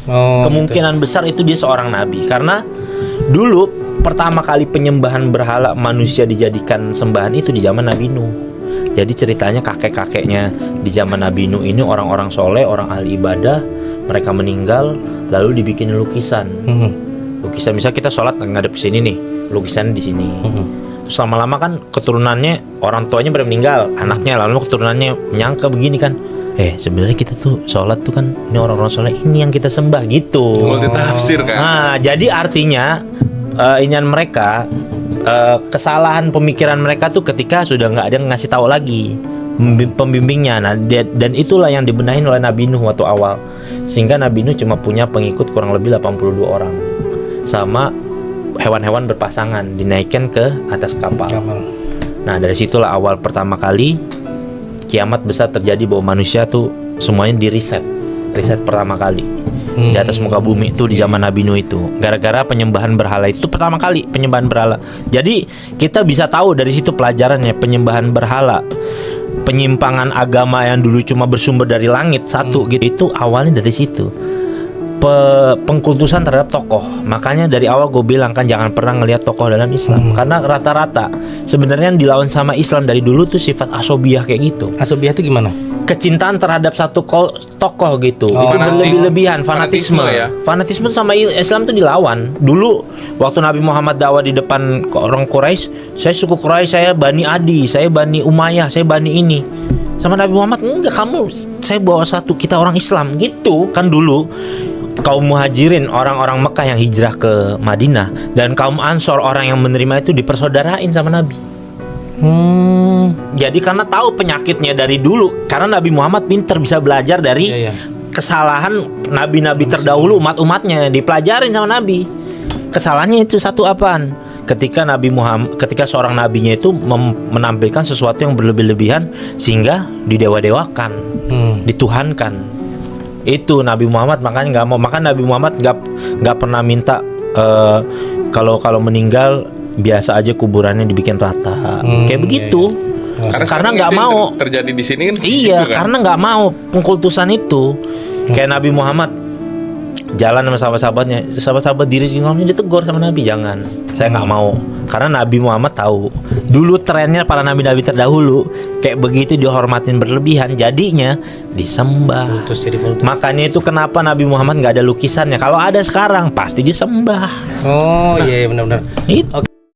Kemungkinan besar itu dia seorang nabi. Karena dulu pertama kali penyembahan berhala manusia dijadikan sembahan itu di zaman Nabi Nuh. Jadi ceritanya kakek-kakeknya di zaman Nabi Nuh ini orang-orang soleh, orang ahli ibadah. Mereka meninggal, lalu dibikin lukisan. Lukisan, misal kita sholat ngadep ke sini nih, lukisan di sini. Terus lama-lama kan keturunannya, orang tuanya pada meninggal, anaknya, lalu keturunannya menyangka begini kan, sebenarnya kita tuh sholat tuh kan ini orang-orang soleh, ini yang kita sembah gitu. Multitafsir kan. Nah, jadi artinya inian mereka, kesalahan pemikiran mereka tuh ketika sudah nggak ada yang ngasih tahu lagi pembimbingnya. Nah, dan itulah yang dibenahin oleh Nabi Nuh waktu awal. Sehingga Nabi Nuh cuma punya pengikut kurang lebih 82 orang. Sama hewan-hewan berpasangan dinaikkan ke atas kapal. Nah, dari situlah awal pertama kali kiamat besar terjadi, bahwa manusia tuh semuanya riset pertama kali di atas muka bumi itu di zaman Nabi Nuh itu. Gara-gara penyembahan berhala itu pertama kali penyembahan berhala. Jadi kita bisa tahu dari situ pelajarannya, penyembahan berhala, penyimpangan agama yang dulu cuma bersumber dari langit satu gitu, itu awalnya dari situ. Pengkultusan terhadap tokoh. Makanya dari awal gue bilang kan jangan pernah ngelihat tokoh dalam Islam. Karena rata-rata sebenarnya yang dilawan sama Islam dari dulu tuh sifat asobiah kayak gitu. Asobiah itu gimana? Kecintaan terhadap satu tokoh gitu. Itu berlebih-lebihan, fanatisme. Fanatisme sama Islam tuh dilawan. Dulu waktu Nabi Muhammad dakwah di depan orang Quraisy, saya suku Quraisy, saya Bani Adi, saya Bani Umayyah, saya Bani ini. Sama Nabi Muhammad, enggak, kamu, saya bawa satu, kita orang Islam gitu. Kan dulu kaum muhajirin, orang-orang Mekah yang hijrah ke Madinah, dan kaum Ansor, orang yang menerima itu dipersaudarain sama Nabi. Jadi karena tahu penyakitnya dari dulu, karena Nabi Muhammad pinter, bisa belajar dari kesalahan nabi-nabi terdahulu, umat-umatnya dipelajarin sama Nabi. Kesalahannya itu satu apaan? Ketika Nabi Muhammad, ketika seorang nabinya itu menampilkan sesuatu yang berlebih-lebihan sehingga didewa-dewakan, dituhankan. Itu Nabi Muhammad makanya nggak mau. Maka Nabi Muhammad nggak pernah minta kalau meninggal biasa aja kuburannya dibikin rata, kayak begitu. Karena nggak mau terjadi di sini kan. Iya, gitu kan? karena nggak mau pengkultusan itu. Kayak Nabi Muhammad jalan sama sahabat-sahabat diri sendiri, ditegur sama Nabi, jangan, saya nggak mau. Karena Nabi Muhammad tahu dulu trennya para nabi-nabi terdahulu kayak begitu, dihormatin berlebihan, jadinya disembah. Terus jadi kultus. Makanya itu kenapa Nabi Muhammad nggak ada lukisannya. Kalau ada sekarang pasti disembah. Oh iya, benar-benar. Itu. Oke.